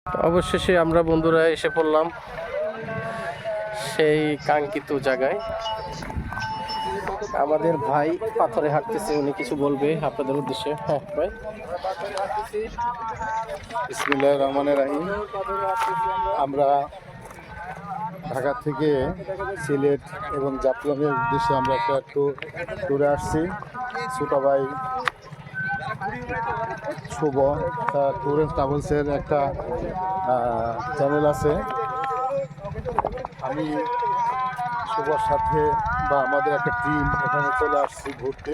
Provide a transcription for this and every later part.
অবশেষে আমরা বন্ধুরা এসে পড়লাম সেই কাঙ্ক্ষিত জায়গায়। আমাদের ভাই পাথরে হাঁটতেছে, উনি কিছু বলবে আপনাদের উদ্দেশ্যে। হ্যাঁ ভাই। বিসমিল্লাহির রহমানির রহিম। আমরা ঢাকা থেকে সিলেট এবং জাফলংয়ের উদ্দেশ্যে আমরা একটা ট্যুরে আসছি। ছোট ভাই শুভ ট্যুর অ্যান্ড ট্রাভেলসের একটা চ্যানেল আছে। আমি শুভর সাথে বা আমাদের একটা টিম এখানে চলে আসছি ঘুরতে।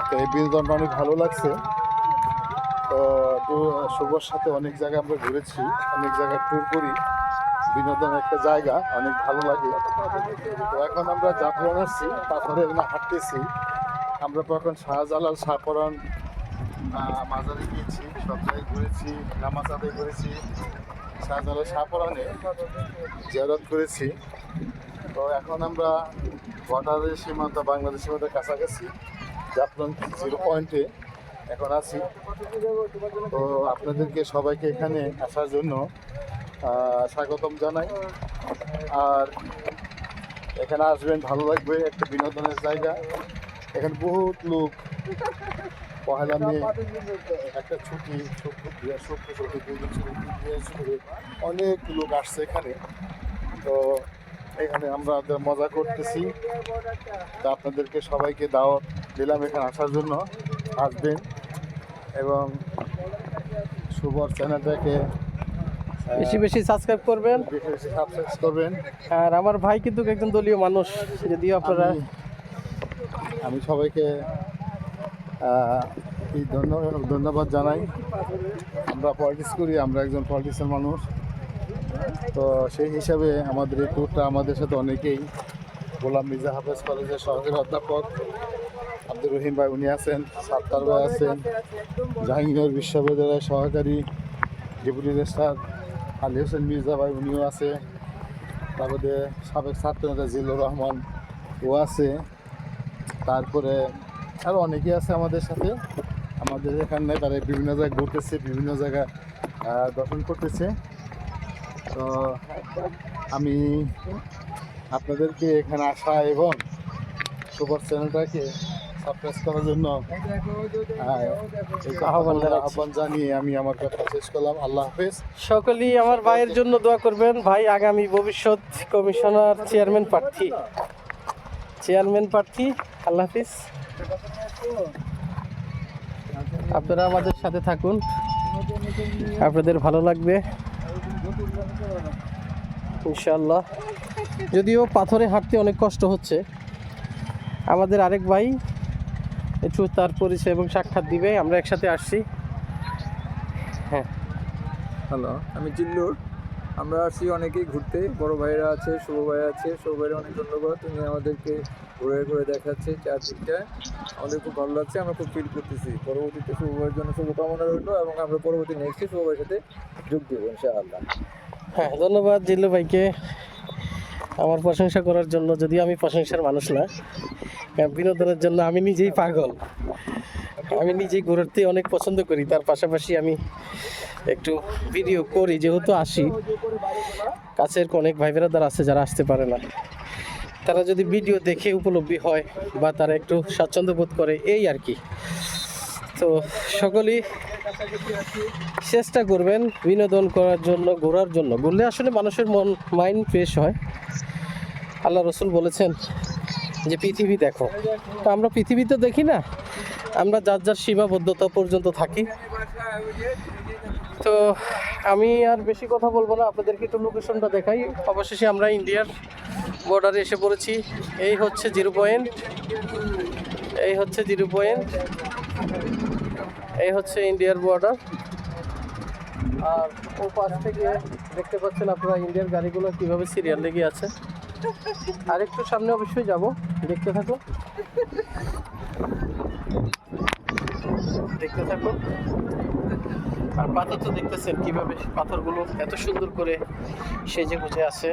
তো এই বিনোদনটা অনেক ভালো লাগছে। তো শুভর সাথে অনেক জায়গায় আমরা ঘুরেছি, অনেক জায়গায় ট্যুর করি। বিনোদনের একটা জায়গা, অনেক ভালো লাগে। তো এখন আমরা জাফলং আসছি, তারপরে হাঁটতেছি। আমরা তো এখন শাহজালাল শাহপরান মাজারে গিয়েছি, সব জায়গায় ঘুরেছি, নামাজ আদায় করেছি, শাহজালাল শাহপরানে জিয়ারত করেছি। তো এখন আমরা বর্ডারের সীমান্ত, বাংলাদেশ সীমান্তের কাছাকাছি জাফলং 0 পয়েন্টে এখন আছি। তো আপনাদেরকে সবাইকে এখানে আসার জন্য স্বাগতম জানাই। আর এখানে আসবেন, ভালো লাগবে, একটা বিনোদনের জায়গা। এখানে বহুত লোক পহেলা মে একটা ছুটি, অনেক লোক আসছে এখানে। তো এখানে আমরা মজা করতেছি। তো আপনাদেরকে সবাইকে দাওয়াত দিলাম এখানে আসার জন্য, আসবেন এবং শুভর চ্যানেলটাকে বেশি বেশি সাবস্ক্রাইব করবেন, আর আমার ভাই কিন্তু একজন দলীয় মানুষ, যদিও আপনারা আমি সবাইকে ধন্যবাদ জানাই। আমরা পলিটিক্স করি, আমরা একজন পলিটিক্সের মানুষ। তো সেই হিসাবে আমাদের এই ট্যুরটা, আমাদের সাথে অনেকেই, গোলাম মির্জা হাফেজ কলেজের সহকারী অধ্যাপক আব্দুর রহিম ভাই উনি আছেন, সাত্তার ভাই আছেন, জাহাঙ্গীরনগর বিশ্ববিদ্যালয়ের সহকারী ডেপুটি রেজিস্ট্রার আলী হোসেন মির্জা ভাই উনিও আছে, তারপরে সাবেক ছাত্রনেতা জিল্লুর রহমান ও আছে, তারপরে আরও অনেকেই আছে আমাদের সাথে। আমাদের এখানে তারা বিভিন্ন জায়গায় ঘুরতেছে, বিভিন্ন জায়গায় দর্শন করতেছে। তো আমি আপনাদেরকে এখানে আসা এবং সুপার চ্যানেলটাকে সাবস্ক্রাইব করার জন্য আহ্বান জানিয়ে আমি আমার কথা শেষ করলাম। আল্লাহ হাফেজ। সকলেই আমার ভাইয়ের জন্য দোয়া করবেন। ভাই আগামী ভবিষ্যৎ কমিশনার চেয়ারম্যান প্রার্থী। আল্লাহ হাফিজ। আপনারা আমাদের সাথে থাকুন, আপনাদের ভালো লাগবে ইনশাআল্লাহ। যদিও পাথরে হাঁটতে অনেক কষ্ট হচ্ছে, আমাদের আরেক ভাই একটু তার পরিচয় এবং সাক্ষাৎ দিবে। আমরা একসাথে আসছি। হ্যাঁ, হ্যালো, আমি জিল্লুর। আমরা আসছি অনেকেই ঘুরতে, বড় ভাইরা আছে, শুভ ভাই আছে। শুভ ভাইরা অনেক ধন্যবাদ, তুমি আমাদেরকে ঘুরে ঘুরে দেখাচ্ছে চারদিকটা, আমাদের খুব ভালো লাগছে, আমরা খুব ফিল করতেছি। পরবর্তীতে শুভ ভাইয়ের জন্য শুভকামনা রইল এবং আমরা পরবর্তী নেক্সটে শুভ ভাইয়ের সাথে যোগ দেবো ইনশাআল্লাহ। হ্যাঁ, ধন্যবাদ জিল্লু ভাইকে আমার প্রশংসা করার জন্য। যদিও আমি প্রশংসার মানুষ না, বিনোদনের জন্য আমি নিজেই পাগল। আমি নিজেই ঘুরতে অনেক পছন্দ করি, তার পাশাপাশি আমি একটু ভিডিও করি। যেহেতু আসি, কাছের অনেক ভাই বেরাদার আছে যারা আসতে পারে না, তারা যদি ভিডিও দেখে উপলব্ধি হয় বা তারা একটু স্বাচ্ছন্দ্য বোধ করে, এই আর কি। তো সকলেই চেষ্টা করবেন বিনোদন করার জন্য, ঘোরার জন্য। ঘুরলে আসলে মানুষের মাইন্ড ফ্রেশ হয়। আল্লাহ রসুল বলেছেন যে পৃথিবী দেখো। তো আমরা পৃথিবী তো দেখি না, আমরা যার যার সীমাবদ্ধতা পর্যন্ত থাকি। তো আমি আর বেশি কথা বলবো না, আপনাদেরকে একটু লোকেশনটা দেখাই। অবশেষে আমরা ইন্ডিয়ার বর্ডারে এসে পড়েছি। এই হচ্ছে 0 পয়েন্ট, এই হচ্ছে 0 পয়েন্ট, এই হচ্ছে ইন্ডিয়ার বর্ডার। আর ও পাশ থেকে দেখতে পাচ্ছেন আপনারা ইন্ডিয়ার গাড়িগুলো কীভাবে সিরিয়াল লেগে আছে। আর একটু সামনে অবশ্যই যাব, দেখতে থাকো। আর পাথর তো দেখতেছেন কিভাবে পাথরগুলো এত সুন্দর করে সেজে গুজে আছে।